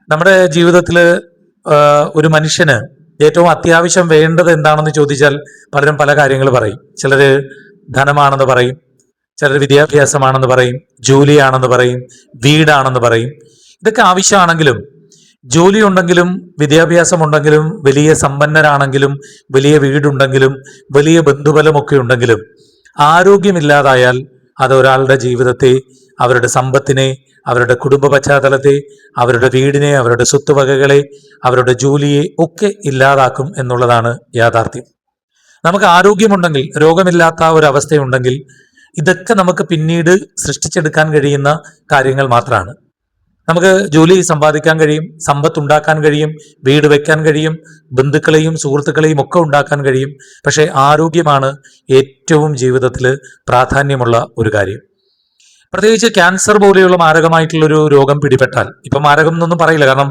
നമ്മുടെ ജീവിതത്തിൽ ഒരു മനുഷ്യന് ഏറ്റവും അത്യാവശ്യം വേണ്ടത് എന്താണെന്ന് ചോദിച്ചാൽ പലരും പല കാര്യങ്ങൾ പറയും. ചിലര് ധനമാണെന്ന് പറയും, ചിലർ വിദ്യാഭ്യാസമാണെന്ന് പറയും, ജോലിയാണെന്ന് പറയും, വീടാണെന്ന് പറയും. ഇതൊക്കെ ആവശ്യമാണെങ്കിലും, ജോലി ഉണ്ടെങ്കിലും വിദ്യാഭ്യാസം ഉണ്ടെങ്കിലും വലിയ സമ്പന്നരാണെങ്കിലും വലിയ വീടുണ്ടെങ്കിലും വലിയ ബന്ധുബലമൊക്കെ ഉണ്ടെങ്കിലും ആരോഗ്യമില്ലാതായാൽ അത് ഒരാളുടെ ജീവിതത്തെ, അവരുടെ സമ്പത്തിനെ, അവരുടെ കുടുംബ പശ്ചാത്തലത്തെ, അവരുടെ വീടിനെ, അവരുടെ സ്വത്തുവകകളെ, അവരുടെ ജോലിയെ ഒക്കെ ഇല്ലാതാക്കും എന്നുള്ളതാണ് യാഥാർത്ഥ്യം. നമുക്ക് ആരോഗ്യമുണ്ടെങ്കിൽ, രോഗമില്ലാത്ത ഒരവസ്ഥയുണ്ടെങ്കിൽ ഇതൊക്കെ നമുക്ക് പിന്നീട് സൃഷ്ടിച്ചെടുക്കാൻ കഴിയുന്ന കാര്യങ്ങൾ മാത്രമാണ്. നമുക്ക് ജോലി സമ്പാദിക്കാൻ കഴിയും, സമ്പത്ത് ഉണ്ടാക്കാൻ കഴിയും, വീട് വെക്കാൻ കഴിയും, ബന്ധുക്കളെയും സുഹൃത്തുക്കളെയും ഒക്കെ ഉണ്ടാക്കാൻ കഴിയും. പക്ഷേ ആരോഗ്യമാണ് ഏറ്റവും ജീവിതത്തിൽ പ്രാധാന്യമുള്ള ഒരു കാര്യം. പ്രത്യേകിച്ച് ക്യാൻസർ പോലെയുള്ള മാരകമായിട്ടുള്ളൊരു രോഗം പിടിപെട്ടാൽ, ഇപ്പം മാരകം എന്നൊന്നും പറയില്ല, കാരണം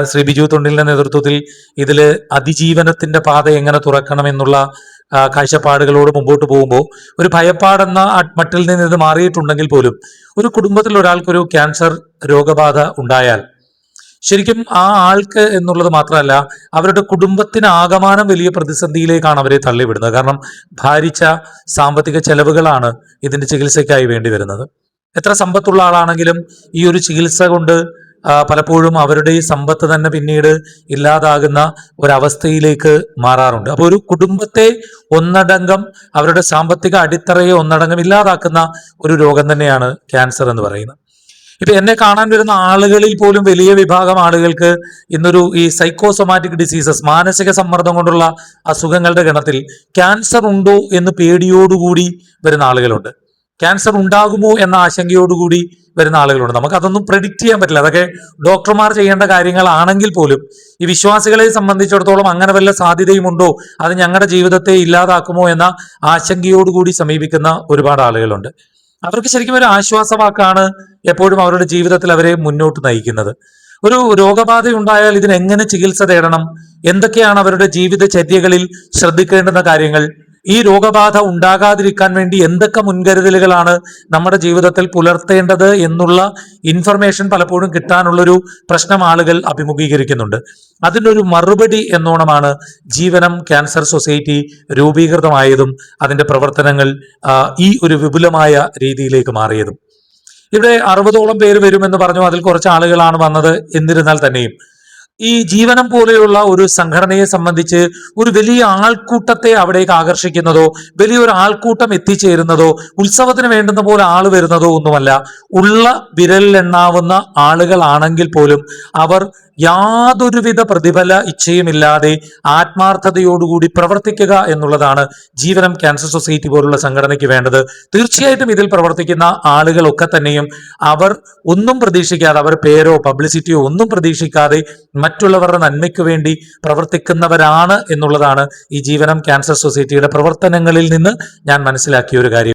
ശ്രീ ബിജു തൊണ്ടിലിന്റെ നേതൃത്വത്തിൽ ഇതിൽ അതിജീവനത്തിന്റെ പാത എങ്ങനെ തുറക്കണം എന്നുള്ള കാഴ്ചപ്പാടുകളോട് മുമ്പോട്ട് പോകുമ്പോൾ ഒരു ഭയപ്പാടെന്ന മട്ടിൽ നിന്ന് ഇത് മാറിയിട്ടുണ്ടെങ്കിൽ പോലും ഒരു കുടുംബത്തിൽ ഒരാൾക്കൊരു ക്യാൻസർ രോഗബാധ ഉണ്ടായാൽ ശരിക്കും ആ ആൾക്ക് എന്നുള്ളത് മാത്രമല്ല, അവരുടെ കുടുംബത്തിന് ആകമാനം വലിയ പ്രതിസന്ധിയിലേക്കാണ് അവരെ തള്ളിവിടുന്നത്. കാരണം ഭാരിച്ച സാമ്പത്തിക ചെലവുകളാണ് ഇതിന്റെ ചികിത്സയ്ക്കായി വേണ്ടി വരുന്നത്. എത്ര സമ്പത്തുള്ള ആളാണെങ്കിലും ഈ ഒരു ചികിത്സ കൊണ്ട് പലപ്പോഴും അവരുടെ ഈ സമ്പത്ത് തന്നെ പിന്നീട് ഇല്ലാതാകുന്ന ഒരവസ്ഥയിലേക്ക് മാറാറുണ്ട്. അപ്പോൾ ഒരു കുടുംബത്തെ ഒന്നടങ്കം, അവരുടെ സാമ്പത്തിക അടിത്തറയെ ഒന്നടങ്കം ഇല്ലാതാക്കുന്ന ഒരു രോഗം തന്നെയാണ് ക്യാൻസർ എന്ന് പറയുന്നത്. ഇപ്പൊ എന്നെ കാണാൻ വരുന്ന ആളുകളിൽ പോലും വലിയ വിഭാഗം ആളുകൾക്ക് ഇന്നൊരു ഈ സൈക്കോസൊമാറ്റിക് ഡിസീസസ്, മാനസിക സമ്മർദ്ദം കൊണ്ടുള്ള അസുഖങ്ങളുടെ ഗണത്തിൽ ക്യാൻസർ ഉണ്ടോ എന്ന് പേടിയോടുകൂടി വരുന്ന ആളുകളുണ്ട്. ക്യാൻസർ ഉണ്ടാകുമോ എന്ന ആശങ്കയോടുകൂടി വരുന്ന ആളുകളുണ്ട്. നമുക്കതൊന്നും പ്രെഡിക്റ്റ് ചെയ്യാൻ പറ്റില്ല. അതൊക്കെ ഡോക്ടർമാർ ചെയ്യേണ്ട കാര്യങ്ങളാണെങ്കിൽ പോലും ഈ വിശ്വാസികളെ സംബന്ധിച്ചിടത്തോളം അങ്ങനെ വല്ല സാധ്യതയുമുണ്ടോ, അത് ഞങ്ങളുടെ ജീവിതത്തെ ഇല്ലാതാക്കുമോ എന്ന ആശങ്കയോടുകൂടി സമീപിക്കുന്ന ഒരുപാട് ആളുകളുണ്ട്. അവർക്ക് ശരിക്കും ഒരു ആശ്വാസവാക്കാണ് എപ്പോഴും അവരുടെ ജീവിതത്തിൽ അവരെ മുന്നോട്ട് നയിക്കുന്നത്. ഒരു രോഗബാധ ഉണ്ടായാൽ ഇതിനെങ്ങനെ ചികിത്സ തേടണം, എന്തൊക്കെയാണ് അവരുടെ ജീവിതചര്യകളിൽ ശ്രദ്ധിക്കേണ്ടുന്ന കാര്യങ്ങൾ, ഈ രോഗബാധ ഉണ്ടാകാതിരിക്കാൻ വേണ്ടി എന്തൊക്കെ മുൻകരുതലുകളാണ് നമ്മുടെ ജീവിതത്തിൽ പുലർത്തേണ്ടത് എന്നുള്ള ഇൻഫർമേഷൻ പലപ്പോഴും കിട്ടാനുള്ളൊരു പ്രശ്നം ആളുകൾ അഭിമുഖീകരിക്കുന്നുണ്ട്. അതിനൊരു മറുപടി എന്നോണമാണ് ജീവനം ക്യാൻസർ സൊസൈറ്റി രൂപീകൃതമായതും അതിന്റെ പ്രവർത്തനങ്ങൾ ഈ ഒരു വിപുലമായ രീതിയിലേക്ക് മാറിയതും. ഇവിടെ 60ഓളം പേര് വരുമെന്ന് പറഞ്ഞു, അതിൽ കുറച്ച് ആളുകളാണ് വന്നത്. എന്നിരുന്നാൽ തന്നെയും ഈ ജീവനം പോലെയുള്ള ഒരു സംഘടനയെ സംബന്ധിച്ച് ഒരു വലിയ ആൾക്കൂട്ടത്തെ അവിടേക്ക് ആകർഷിക്കുന്നതോ, വലിയൊരു ആൾക്കൂട്ടം എത്തിച്ചേരുന്നതോ, ഉത്സവത്തിന് വേണ്ടുന്ന പോലെ ആള് വരുന്നതോ ഒന്നുമല്ല. ഉള്ള വിരലിലെണ്ണാവുന്ന ആളുകളാണെങ്കിൽ പോലും അവർ യാതൊരുവിധ പ്രതിഫല ഇച്ഛയുമില്ലാതെ ആത്മാർത്ഥതയോടുകൂടി പ്രവർത്തിക്കുക എന്നുള്ളതാണ് ജീവനം ക്യാൻസർ സൊസൈറ്റി പോലുള്ള സംഘടനയ്ക്ക് വേണ്ടത്. തീർച്ചയായിട്ടും ഇതിൽ പ്രവർത്തിക്കുന്ന ആളുകളൊക്കെ തന്നെയും അവർ ഒന്നും പ്രതീക്ഷിക്കാതെ, അവർ പേരോ പബ്ലിസിറ്റിയോ ഒന്നും പ്രതീക്ഷിക്കാതെ മറ്റുള്ളവരുടെ നന്മയ്ക്ക് വേണ്ടി പ്രവർത്തിക്കുന്നവരാണ് എന്നുള്ളതാണ് ഈ ജീവനം ക്യാൻസർ സൊസൈറ്റിയുടെ പ്രവർത്തനങ്ങളിൽ നിന്ന് ഞാൻ മനസ്സിലാക്കിയ ഒരു കാര്യം.